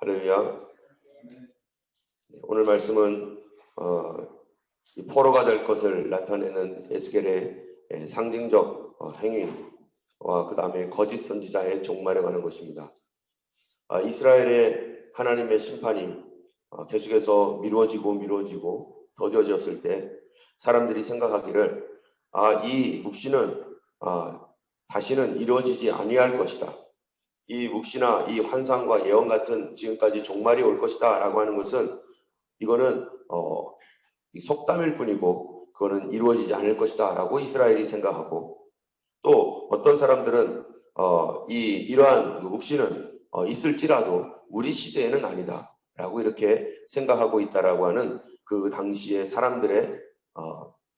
할렐루야. 오늘 말씀은 이 포로가 될 것을 나타내는 에스겔의 상징적 행위와 그 다음에 거짓 선지자의 종말에 관한 것입니다. 이스라엘의 하나님의 심판이 계속해서 미루어지고 더뎌졌을 때 사람들이 생각하기를 이 묵시는 다시는 이루어지지 아니할 것이다. 이 묵시나 이 환상과 예언 같은 지금까지 종말이 올 것이다 라고 하는 것은 이거는 속담일 뿐이고 그거는 이루어지지 않을 것이다 라고 이스라엘이 생각하고, 또 어떤 사람들은 이러한 묵시는 있을지라도 우리 시대에는 아니다 라고 이렇게 생각하고 있다라고 하는 그 당시의 사람들의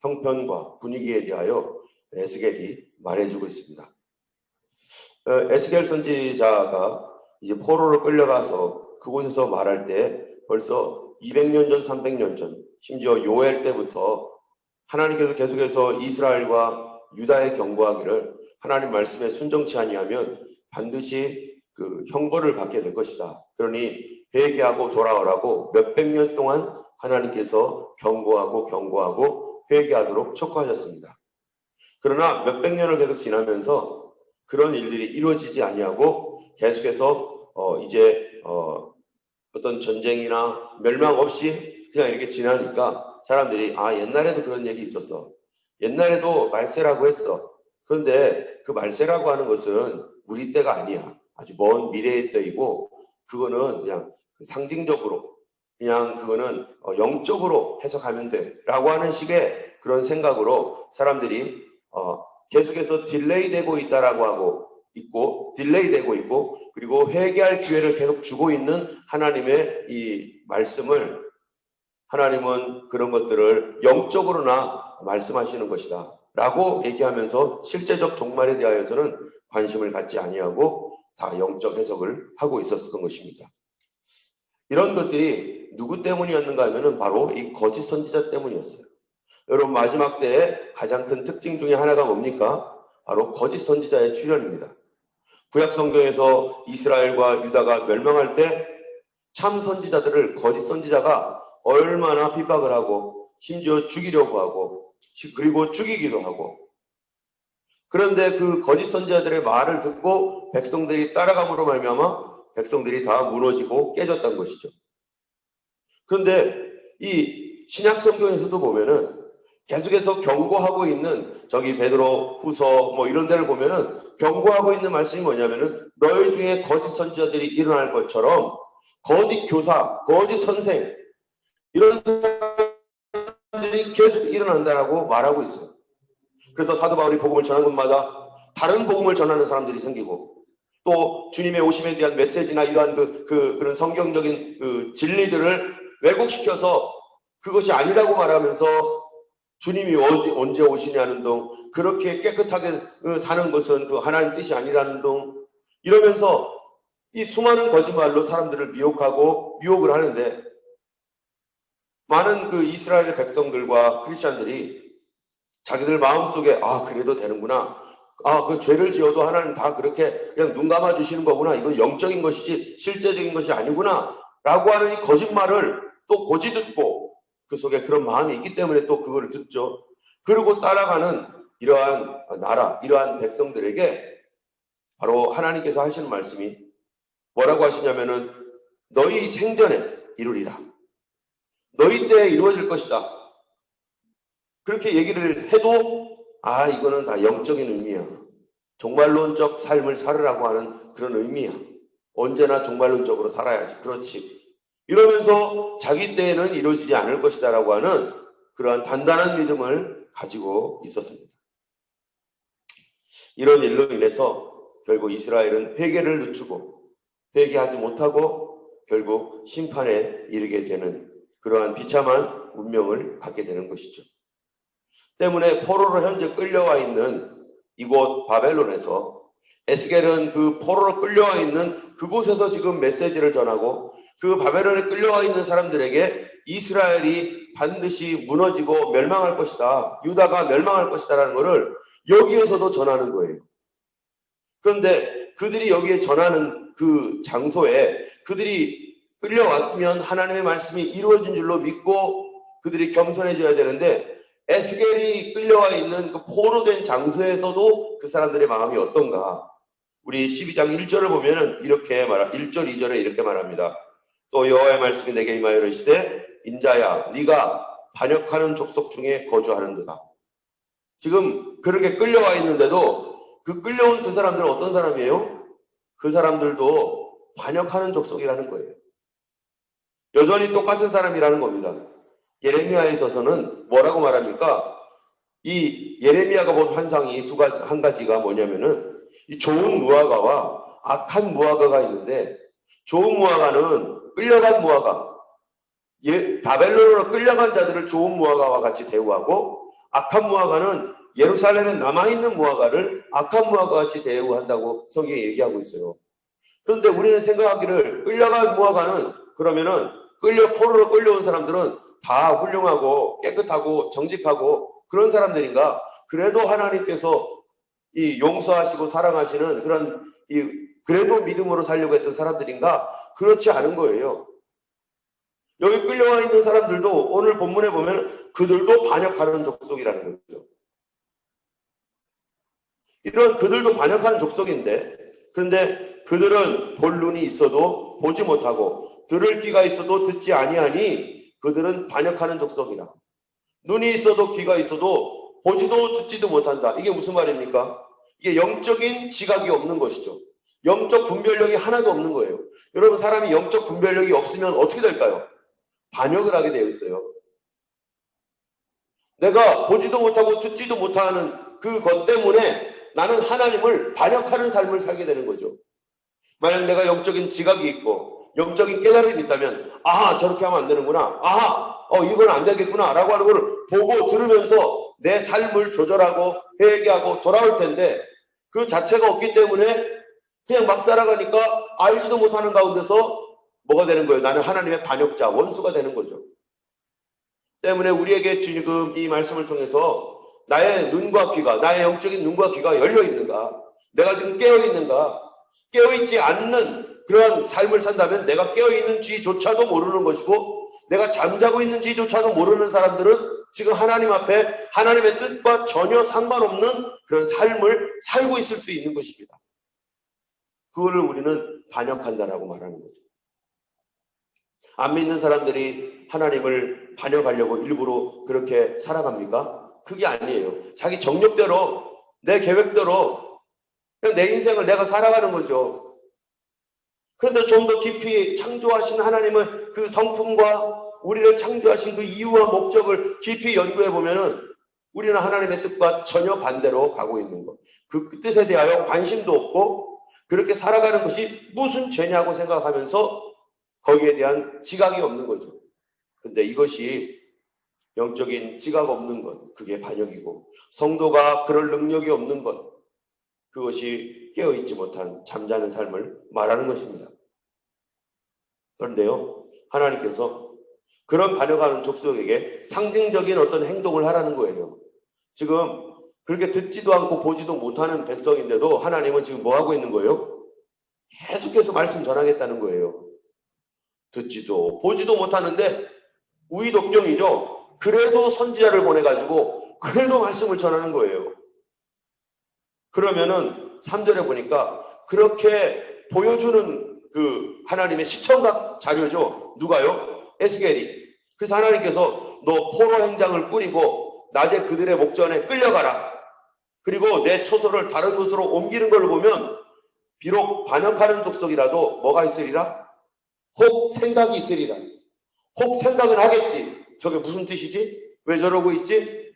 형편과 분위기에 대하여 에스겔이 말해주고 있습니다. 에스겔 선지자가 이제 포로로 끌려가서 그곳에서 말할 때 벌써 200년 전, 300년 전, 심지어 요엘 때부터 하나님께서 계속해서 이스라엘과 유다에 경고하기를 하나님 말씀에 순종치 아니하면 반드시 그 형벌을 받게 될 것이다. 그러니 회개하고 돌아오라고 몇백 년 동안 하나님께서 경고하고 회개하도록 촉구하셨습니다. 그러나 몇백 년을 계속 지나면서 그런 일들이 이루어지지 아니하고 계속해서 이제 어떤 전쟁이나 멸망 없이 그냥 이렇게 지나니까 사람들이 옛날에도 그런 얘기 있었어. 옛날에도 말세라고 했어. 그런데 그 말세라고 하는 것은 우리 때가 아니야. 아주 먼 미래의 때이고 그거는 그냥 상징적으로 그냥 그거는 영적으로 해석하면 돼 라고 하는 식의 그런 생각으로 사람들이 계속해서 딜레이되고 있다라고 하고 있고, 딜레이되고 있고, 그리고 회개할 기회를 계속 주고 있는 하나님의 이 말씀을 하나님은 그런 것들을 영적으로나 말씀하시는 것이다 라고 얘기하면서 실제적 종말에 대하여서는 관심을 갖지 아니하고 다 영적 해석을 하고 있었던 것입니다. 이런 것들이 누구 때문이었는가 하면은 바로 이 거짓 선지자 때문이었어요. 여러분, 마지막 때의 가장 큰 특징 중에 하나가 뭡니까? 바로 거짓 선지자의 출현입니다. 구약 성경에서 이스라엘과 유다가 멸망할 때 참 선지자들을 거짓 선지자가 얼마나 핍박을 하고 심지어 죽이려고 하고 그리고 죽이기도 하고, 그런데 그 거짓 선지자들의 말을 듣고 백성들이 따라감으로 말미암아 백성들이 다 무너지고 깨졌던 것이죠. 그런데 이 신약 성경에서도 보면은 계속해서 경고하고 있는 저기 베드로 후서 이런 데를 보면은 경고하고 있는 말씀이 뭐냐면은 너희 중에 거짓 선지자들이 일어날 것처럼 거짓 교사, 거짓 선생 이런 사람들이 계속 일어난다라고 말하고 있어요. 그래서 사도 바울이 복음을 전하는 곳마다 다른 복음을 전하는 사람들이 생기고, 또 주님의 오심에 대한 메시지나 이러한 그런 성경적인 그 진리들을 왜곡시켜서 그것이 아니라고 말하면서 주님이 언제 오시냐는 등, 그렇게 깨끗하게 사는 것은 그 하나님 뜻이 아니라는 등 이러면서 이 수많은 거짓말로 사람들을 미혹하고 유혹을 하는데, 많은 그 이스라엘 백성들과 크리스찬들이 자기들 마음속에 그래도 되는구나, 그 죄를 지어도 하나님 다 그렇게 그냥 눈 감아 주시는 거구나, 이건 영적인 것이지 실제적인 것이 아니구나 라고 하는 이 거짓말을 또 고지 듣고 그 속에 그런 마음이 있기 때문에 또 그거를 듣죠. 그리고 따라가는 이러한 나라, 이러한 백성들에게 바로 하나님께서 하시는 말씀이 뭐라고 하시냐면은 너희 생전에 이루리라. 너희 때에 이루어질 것이다. 그렇게 얘기를 해도 이거는 다 영적인 의미야. 종말론적 삶을 살으라고 하는 그런 의미야. 언제나 종말론적으로 살아야지. 그렇지. 이러면서 자기 때에는 이루어지지 않을 것이다 라고 하는 그러한 단단한 믿음을 가지고 있었습니다. 이런 일로 인해서 결국 이스라엘은 회개를 늦추고 회개하지 못하고 결국 심판에 이르게 되는 그러한 비참한 운명을 갖게 되는 것이죠. 때문에 포로로 현재 끌려와 있는 이곳 바벨론에서 에스겔은 그 포로로 끌려와 있는 그곳에서 지금 메시지를 전하고, 그 바벨론에 끌려와 있는 사람들에게 이스라엘이 반드시 무너지고 멸망할 것이다, 유다가 멸망할 것이다 라는 것을 여기에서도 전하는 거예요. 그런데 그들이 여기에 전하는 그 장소에 그들이 끌려왔으면 하나님의 말씀이 이루어진 줄로 믿고 그들이 겸손해져야 되는데 에스겔이 끌려와 있는 그 포로된 장소에서도 그 사람들의 마음이 어떤가? 우리 12장 1절을 보면은 1절 2절에 이렇게 말합니다. 또 여호와의 말씀이 내게 임하여 이르시되 인자야 네가 반역하는 족속 중에 거주하는도다. 지금 그렇게 끌려와 있는데도 그 끌려온 그 사람들은 어떤 사람이에요? 그 사람들도 반역하는 족속이라는 거예요. 여전히 똑같은 사람이라는 겁니다. 예레미야에 있어서는 뭐라고 말합니까? 이 예레미야가 본 환상이 한 가지가 뭐냐면은 이 좋은 무화과와 악한 무화과가 있는데 좋은 무화과는 끌려간 무화과, 바벨론으로 끌려간 자들을 좋은 무화과와 같이 대우하고 악한 무화과는 예루살렘에 남아있는 무화과를 악한 무화과와 같이 대우한다고 성경이 얘기하고 있어요. 그런데 우리는 생각하기를 끌려간 무화과는 그러면은 포로로 끌려온 사람들은 다 훌륭하고 깨끗하고 정직하고 그런 사람들인가? 그래도 하나님께서 이 용서하시고 사랑하시는 그런 그래도 믿음으로 살려고 했던 사람들인가? 그렇지 않은 거예요. 여기 끌려와 있는 사람들도 오늘 본문에 보면 그들도 반역하는 족속이라는 거죠. 이런 그들도 반역하는 족속인데 그런데 그들은 볼 눈이 있어도 보지 못하고 들을 귀가 있어도 듣지 아니하니 그들은 반역하는 족속이라. 눈이 있어도 귀가 있어도 보지도 듣지도 못한다. 이게 무슨 말입니까? 이게 영적인 지각이 없는 것이죠. 영적 분별력이 하나도 없는 거예요. 여러분 사람이 영적 분별력이 없으면 어떻게 될까요? 반역을 하게 되어 있어요. 내가 보지도 못하고 듣지도 못하는 그것 때문에 나는 하나님을 반역하는 삶을 살게 되는 거죠. 만약 내가 영적인 지각이 있고 영적인 깨달음이 있다면 저렇게 하면 안 되는구나. 이건 안 되겠구나 라고 하는 걸 보고 들으면서 내 삶을 조절하고 회개하고 돌아올 텐데 그 자체가 없기 때문에 그냥 막 살아가니까 알지도 못하는 가운데서 뭐가 되는 거예요? 나는 하나님의 반역자, 원수가 되는 거죠. 때문에 우리에게 지금 이 말씀을 통해서 나의 눈과 귀가, 나의 영적인 눈과 귀가 열려 있는가? 내가 지금 깨어 있는가? 깨어 있지 않는 그런 삶을 산다면 내가 깨어 있는지조차도 모르는 것이고 내가 잠자고 있는지조차도 모르는 사람들은 지금 하나님 앞에 하나님의 뜻과 전혀 상관없는 그런 삶을 살고 있을 수 있는 것입니다. 그거를 우리는 반역한다라고 말하는 거죠. 안 믿는 사람들이 하나님을 반역하려고 일부러 그렇게 살아갑니까? 그게 아니에요. 자기 정력대로 내 계획대로 그냥 내 인생을 내가 살아가는 거죠. 그런데 좀 더 깊이 창조하신 하나님의 그 성품과 우리를 창조하신 그 이유와 목적을 깊이 연구해 보면은 우리는 하나님의 뜻과 전혀 반대로 가고 있는 것. 그 뜻에 대하여 관심도 없고 그렇게 살아가는 것이 무슨 죄냐고 생각하면서 거기에 대한 지각이 없는 거죠. 근데 이것이 영적인 지각 없는 것, 그게 반역이고 성도가 그럴 능력이 없는 것, 그것이 깨어있지 못한 잠자는 삶을 말하는 것입니다. 그런데요, 하나님께서 그런 반역하는 족속에게 상징적인 어떤 행동을 하라는 거예요. 지금 그렇게 듣지도 않고 보지도 못하는 백성인데도 하나님은 지금 뭐 하고 있는 거예요? 계속해서 말씀 전하겠다는 거예요. 듣지도 보지도 못하는데 우의독경이죠. 그래도 선지자를 보내가지고 그래도 말씀을 전하는 거예요. 그러면은 3절에 보니까 그렇게 보여주는 그 하나님의 시청각 자료죠. 누가요? 에스겔이. 그래서 하나님께서 너 포로 행장을 꾸리고 낮에 그들의 목전에 끌려가라. 그리고 내 초소를 다른 곳으로 옮기는 걸 보면 비록 반역하는 족속이라도 뭐가 있으리라? 혹 생각이 있으리라. 혹 생각은 하겠지. 저게 무슨 뜻이지? 왜 저러고 있지?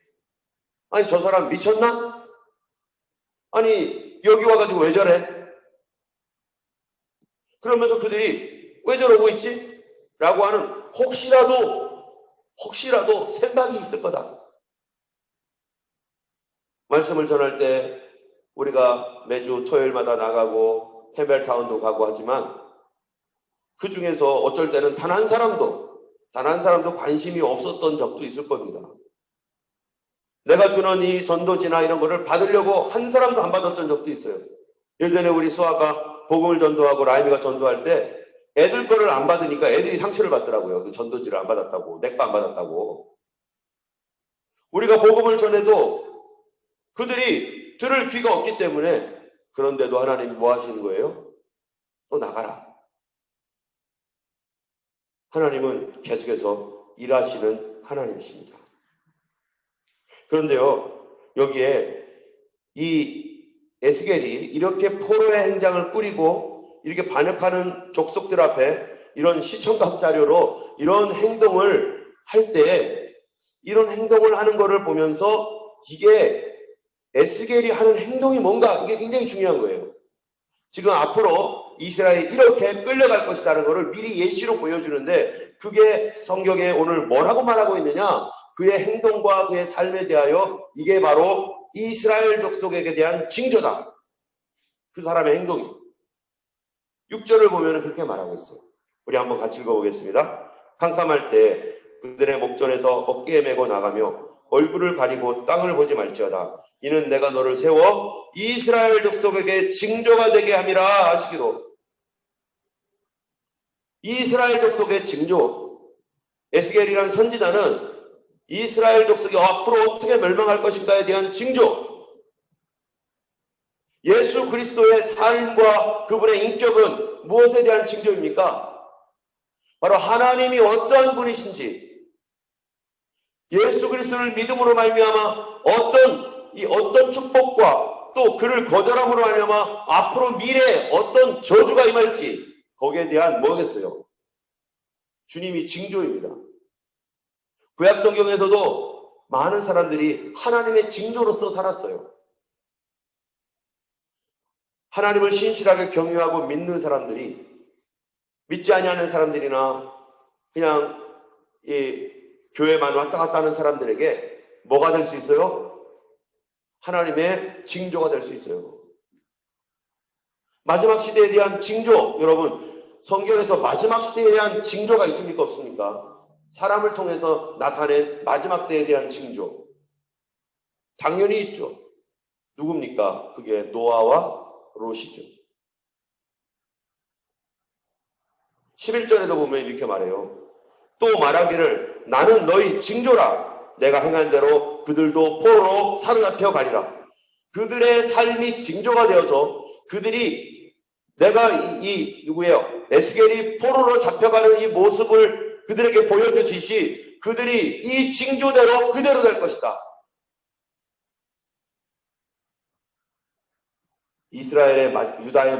아니 저 사람 미쳤나? 아니 여기 와가지고 왜 저래? 그러면서 그들이 왜 저러고 있지? 라고 하는 혹시라도 생각이 있을 거다. 말씀을 전할 때 우리가 매주 토요일마다 나가고 캠벨타운도 가고 하지만 그 중에서 어쩔 때는 단 한 사람도 관심이 없었던 적도 있을 겁니다. 내가 주는 이 전도지나 이런 거를 받으려고 한 사람도 안 받았던 적도 있어요. 예전에 우리 수아가 복음을 전도하고 라임이가 전도할 때 애들 거를 안 받으니까 애들이 상처를 받더라고요. 그 전도지를 안 받았다고, 내거 안 받았다고. 우리가 복음을 전해도 그들이 들을 귀가 없기 때문에, 그런데도 하나님이 뭐 하시는 거예요? 또 나가라. 하나님은 계속해서 일하시는 하나님이십니다. 그런데요, 여기에 이 에스겔이 이렇게 포로의 행장을 꾸리고 이렇게 반역하는 족속들 앞에 이런 시청각 자료로 이런 행동을 할 때, 이런 행동을 하는 것을 보면서 이게 에스겔이 하는 행동이 뭔가, 이게 굉장히 중요한 거예요. 지금 앞으로 이스라엘이 이렇게 끌려갈 것이라는 것을 미리 예시로 보여주는데, 그게 성경에 오늘 뭐라고 말하고 있느냐? 그의 행동과 그의 삶에 대하여 이게 바로 이스라엘 족속에게 대한 징조다. 그 사람의 행동이. 6절을 보면 그렇게 말하고 있어요. 우리 한번 같이 읽어보겠습니다. 캄캄할 때 그들의 목전에서 어깨에 메고 나가며 얼굴을 가리고 땅을 보지 말지어다. 이는 내가 너를 세워 이스라엘 족속에게 징조가 되게 함이라 하시기로. 이스라엘 족속의 징조. 에스겔이라는 선지자는 이스라엘 족속이 앞으로 어떻게 멸망할 것인가에 대한 징조. 예수 그리스도의 삶과 그분의 인격은 무엇에 대한 징조입니까? 바로 하나님이 어떠한 분이신지, 예수 그리스도를 믿음으로 말미암아 어떤 축복과 또 그를 거절함으로 말미암아 앞으로 미래에 어떤 저주가 임할지, 거기에 대한 뭐겠어요? 주님이 징조입니다. 구약 성경에서도 많은 사람들이 하나님의 징조로서 살았어요. 하나님을 신실하게 경유하고 믿는 사람들이, 믿지 아니하는 사람들이나 그냥 이 교회만 왔다 갔다 하는 사람들에게 뭐가 될 수 있어요? 하나님의 징조가 될 수 있어요. 마지막 시대에 대한 징조, 여러분, 성경에서 마지막 시대에 대한 징조가 있습니까? 없습니까? 사람을 통해서 나타낸 마지막 때에 대한 징조. 당연히 있죠. 누굽니까? 그게 노아와 롯이죠. 11절에도 보면 이렇게 말해요. 또 말하기를 나는 너희 징조라. 내가 행한 대로 그들도 포로로 사로잡혀 가리라. 그들의 삶이 징조가 되어서 그들이, 내가 누구예요? 에스겔이 포로로 잡혀가는 이 모습을 그들에게 보여주듯이 그들이 이 징조대로 그대로 될 것이다. 유다의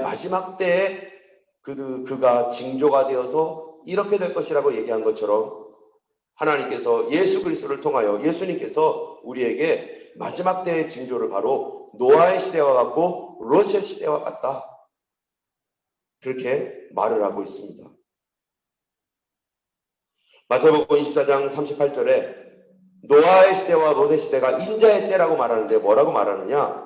마지막 때에 그가 징조가 되어서 이렇게 될 것이라고 얘기한 것처럼, 하나님께서 예수 그리스도를 통하여 예수님께서 우리에게 마지막 때의 징조를 바로 노아의 시대와 같고 롯의 시대와 같다. 그렇게 말을 하고 있습니다. 마태복음 24장 38절에 노아의 시대와 롯의 시대가 인자의 때라고 말하는데 뭐라고 말하느냐?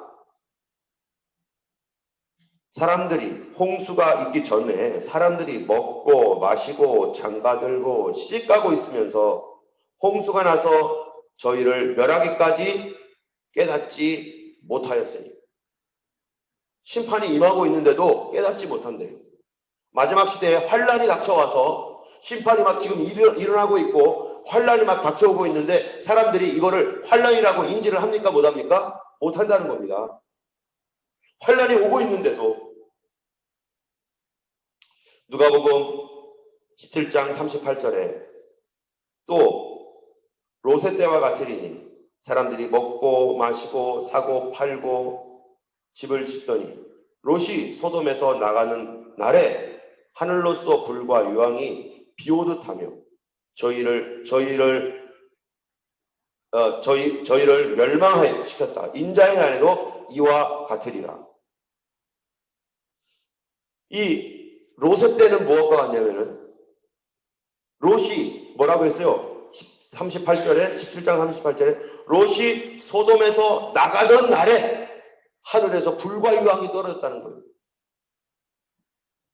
사람들이, 홍수가 있기 전에 사람들이 먹고 마시고 장가들고 시집가고 있으면서 홍수가 나서 저희를 멸하기까지 깨닫지 못하였으니, 심판이 임하고 있는데도 깨닫지 못한대요. 마지막 시대에 환란이 닥쳐와서 심판이 막 지금 일어나고 있고 환란이 막 닥쳐오고 있는데 사람들이 이거를 환란이라고 인지를 합니까? 못합니까? 못한다는 겁니다. 환란이 오고 있는데도. 누가복음 17장 38절에 또 롯의 때와 같으리니 사람들이 먹고 마시고 사고 팔고 집을 짓더니 롯이 소돔에서 나가는 날에 하늘로서 불과 유황이 비오듯 하며 저희를 멸망하여 시켰다. 인자의 날에도 이와 같으리라. 이 롯의 때는 무엇과 같냐면은, 롯이 뭐라고 했어요? 38절에, 17장 38절에 롯이 소돔에서 나가던 날에 하늘에서 불과 유황이 떨어졌다는 거예요.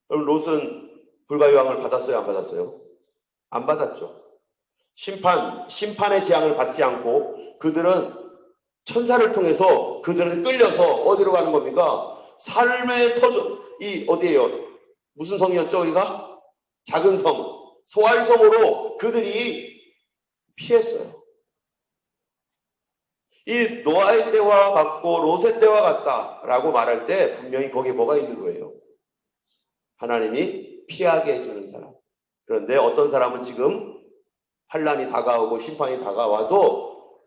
그럼 롯은 불과 유황을 받았어요? 안 받았어요? 안 받았죠. 심판의 재앙을 받지 않고 그들은 천사를 통해서 그들을 끌려서 어디로 가는 겁니까? 삶의 터전, 어디예요? 무슨 성이었죠, 여기가? 작은 섬, 소알섬으로 그들이 피했어요. 이 노아의 때와 같고 롯의 때와 같다라고 말할 때 분명히 거기에 뭐가 있는 거예요? 하나님이 피하게 해주는 사람. 그런데 어떤 사람은 지금 환란이 다가오고 심판이 다가와도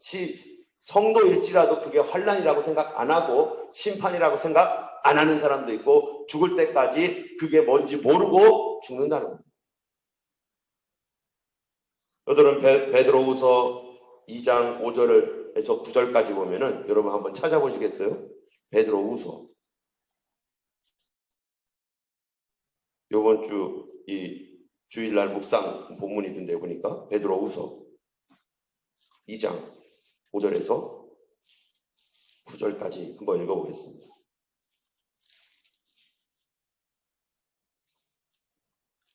성도일지라도 그게 환란이라고 생각 안 하고 심판이라고 생각 안 하는 사람도 있고 죽을 때까지 그게 뭔지 모르고 죽는다는 겁니다. 여러분 베드로후서 2장 5절에서 9절까지 보면은 여러분 한번 찾아보시겠어요? 베드로후서. 요번 주 이 주일날 묵상 본문이던데 보니까 베드로후서 2장 5절에서 9절까지 한번 읽어보겠습니다.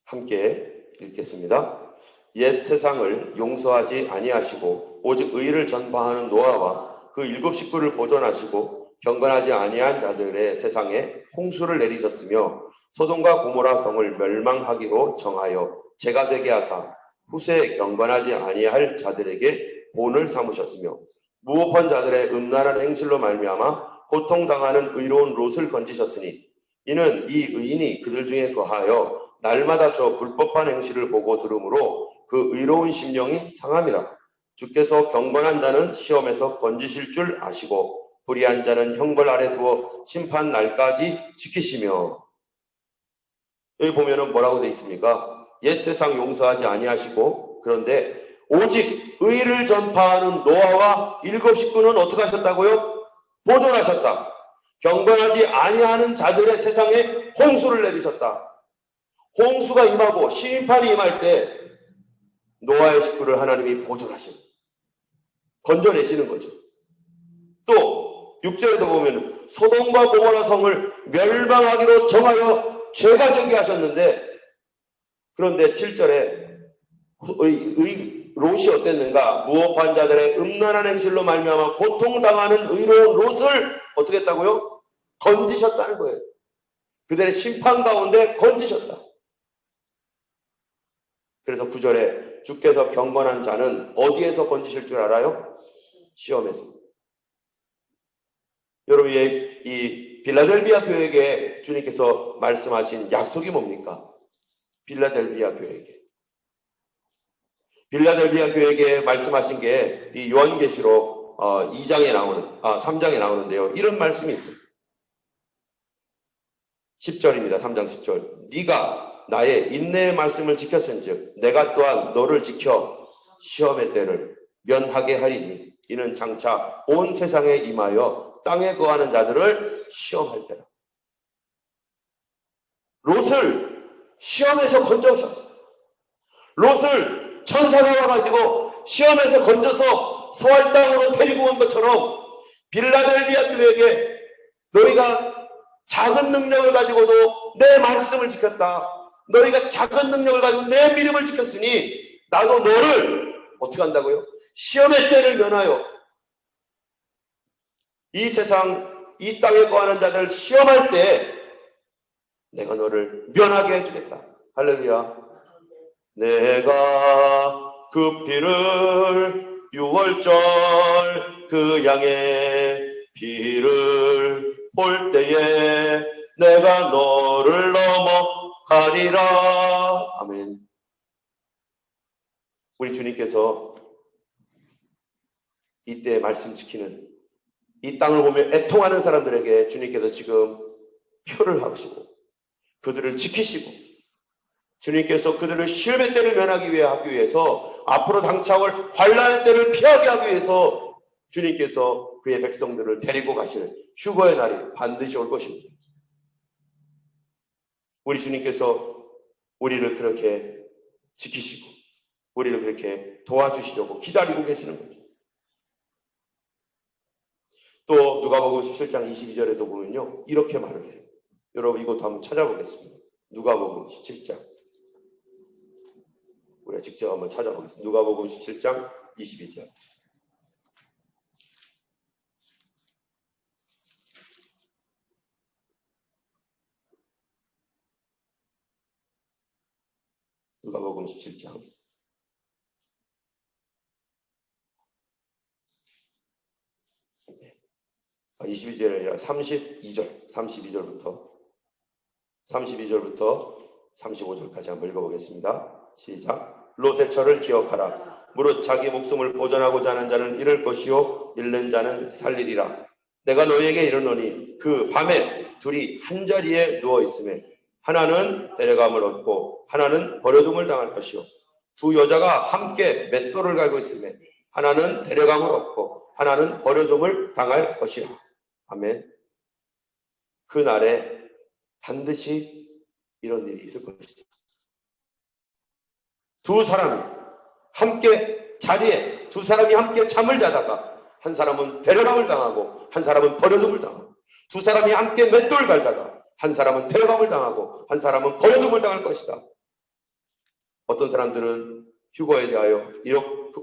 함께 읽겠습니다. 옛 세상을 용서하지 아니하시고 오직 의를 전파하는 노아와 그 7 식구를 보존하시고 경건하지 아니한 자들의 세상에 홍수를 내리셨으며 소돔과 고모라 성을 멸망하기로 정하여 재가 되게 하사 후세에 경건하지 아니할 자들에게 본을 삼으셨으며 무법한 자들의 음란한 행실로 말미암아 고통당하는 의로운 롯을 건지셨으니 이는 이 의인이 그들 중에 거하여 날마다 저 불법한 행실을 보고 들으므로 그 의로운 심령이 상함이라. 주께서 경건한 자는 시험에서 건지실 줄 아시고 불의한 자는 형벌 아래 두어 심판 날까지 지키시며. 여기 보면은 뭐라고 되어 있습니까? 옛 세상 용서하지 아니하시고 그런데 오직 의를 전파하는 노아와 7 식구는 어떻게 하셨다고요? 보존하셨다. 경건하지 아니하는 자들의 세상에 홍수를 내리셨다. 홍수가 임하고 심판이 임할 때 노아의 식구를 하나님이 보존하시고 건져내시는 거죠. 또 6절에도 보면 소돔과 고모라 성을 멸망하기로 정하여 죄가 되게 하셨는데 그런데 7절에 롯이 어땠는가? 무법한 자들의 음란한 행실로 말미암아 고통당하는 의로운 롯을 어떻게 했다고요? 건지셨다는 거예요. 그들의 심판 가운데 건지셨다. 그래서 9절에 주께서 경건한 자는 어디에서 건지실 줄 알아요? 시험에서. 여러분, 이 빌라델비아 교회에게 주님께서 말씀하신 약속이 뭡니까? 빌라델비아 교회에게. 빌라델비아 교회에게 말씀하신 게 이 요한계시록 2장에 나오는, 3장에 나오는데요. 이런 말씀이 있어요. 10절입니다. 3장 10절. 네가 나의 인내의 말씀을 지켰은즉 내가 또한 너를 지켜 시험의 때를 면하게 하리니 이는 장차 온 세상에 임하여 땅에 거하는 자들을 시험할 때라. 롯을 시험에서 건져오셨어요. 롯을 천사가 와가지고 시험에서 건져서 서할 땅으로 데리고 온 것처럼 빌라델비아 교회에게 너희가 작은 능력을 가지고도 내 말씀을 지켰다. 너희가 작은 능력을 가지고 내 믿음을 지켰으니 나도 너를 어떻게 한다고요? 시험의 때를 면하여 이 세상 이 땅에 거하는 자들을 시험할 때 내가 너를 면하게 해주겠다. 할렐루야. 내가 그 피를 6월절 그 양의 피를 볼 때에 내가 너를 넘어가리라. 아멘. 우리 주님께서 이때 말씀 지키는 이 땅을 보며 애통하는 사람들에게 주님께서 지금 표를 하시고 그들을 지키시고 주님께서 그들을 시험의 때를 면하기 위해 하기 위해서 앞으로 당차올 환난의 때를 피하게 하기 위해서 주님께서 그의 백성들을 데리고 가시는 휴거의 날이 반드시 올 것입니다. 우리 주님께서 우리를 그렇게 지키시고 우리를 그렇게 도와주시려고 기다리고 계시는 거죠. 또 누가복음 17장 22절에도 보면요 이렇게 말을 해요. 여러분 이것도 한번 찾아보겠습니다. 누가복음 17장 우리가 직접 한번 찾아보겠습니다. 누가복음 17장 22절. 누가복음 17장 22절이 아니라 32절부터 35절까지 한번 읽어보겠습니다. 시작. 롯의 철을 기억하라. 무릇 자기 목숨을 보존하고자 하는 자는 잃을 것이요 잃는 자는 살리리라. 내가 너희에게 이르노니 그 밤에 둘이 한 자리에 누워 있음에 하나는 데려감을 얻고 하나는 버려둠을 당할 것이요 두 여자가 함께 맷돌을 갈고 있음에 하나는 데려감을 얻고 하나는 버려둠을 당할 것이라. 아멘. 그 날에 반드시 이런 일이 있을 것이다. 두 사람이 함께 자리에, 두 사람이 함께 잠을 자다가 한 사람은 데려감을 당하고 한 사람은 버려둠을 당하고, 두 사람이 함께 맷돌을 갈다가 한 사람은 데려감을 당하고 한 사람은 버려둠을 당할 것이다. 어떤 사람들은 휴거에 대하여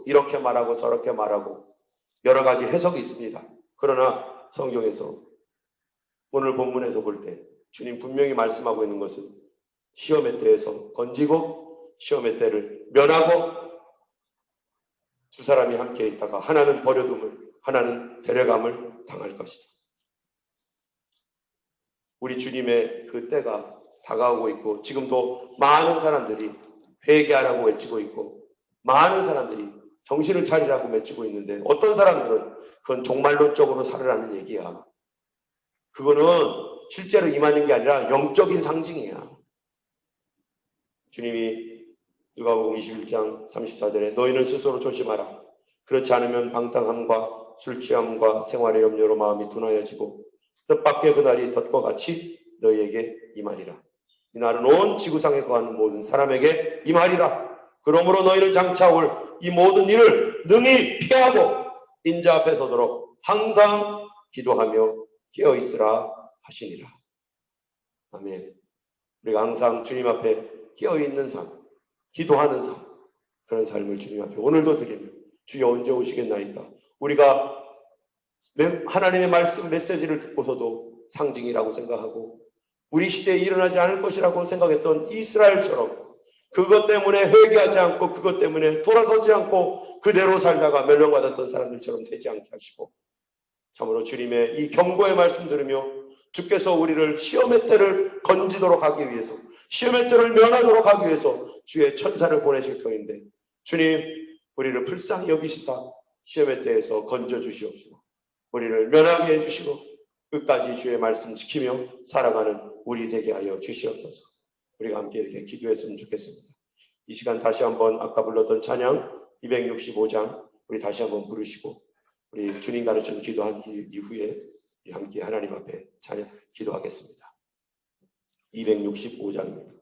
이렇게 말하고 저렇게 말하고 여러 가지 해석이 있습니다. 그러나 성경에서 오늘 본문에서 볼 때 주님 분명히 말씀하고 있는 것은 시험의 때에서 건지고 시험의 때를 면하고 두 사람이 함께 있다가 하나는 버려둠을 하나는 데려감을 당할 것이다. 우리 주님의 그 때가 다가오고 있고 지금도 많은 사람들이 회개하라고 외치고 있고 많은 사람들이 정신을 차리라고 외치고 있는데 어떤 사람들은 그건 종말론적으로 살으라는 얘기야. 그거는 실제로 임하는 게 아니라 영적인 상징이야. 주님이 누가복음 21장 34절에 너희는 스스로 조심하라. 그렇지 않으면 방탕함과 술 취함과 생활의 염려로 마음이 둔하여지고 뜻밖의 그날이 덫과 같이 너희에게 임하리라. 이 날은 온 지구상에 거하는 모든 사람에게 임하리라. 그러므로 너희는 장차 올 이 모든 일을 능히 피하고 인자 앞에 서도록 항상 기도하며 깨어있으라 하시니라. 아멘. 우리가 항상 주님 앞에 깨어있는 삶, 기도하는 삶, 그런 삶을 주님 앞에 오늘도 드리며 주여 언제 오시겠나이까. 우리가 하나님의 말씀 메시지를 듣고서도 상징이라고 생각하고 우리 시대에 일어나지 않을 것이라고 생각했던 이스라엘처럼 그것 때문에 회개하지 않고 그것 때문에 돌아서지 않고 그대로 살다가 멸망받았던 사람들처럼 되지 않게 하시고 참으로 주님의 이 경고의 말씀 들으며 주께서 우리를 시험의 때를 건지도록 하기 위해서 시험의 때를 면하도록 하기 위해서 주의 천사를 보내실 터인데 주님 우리를 불쌍히 여기시사 시험의 때에서 건져주시옵시고 우리를 면하게 해주시고 끝까지 주의 말씀 지키며 살아가는 우리 되게 하여 주시옵소서. 우리가 함께 이렇게 기도했으면 좋겠습니다. 이 시간 다시 한번 아까 불렀던 찬양 265장 우리 다시 한번 부르시고 우리 주님 가르쳐 기도한 이후에 함께 하나님 앞에 찬양 기도하겠습니다. 265장입니다.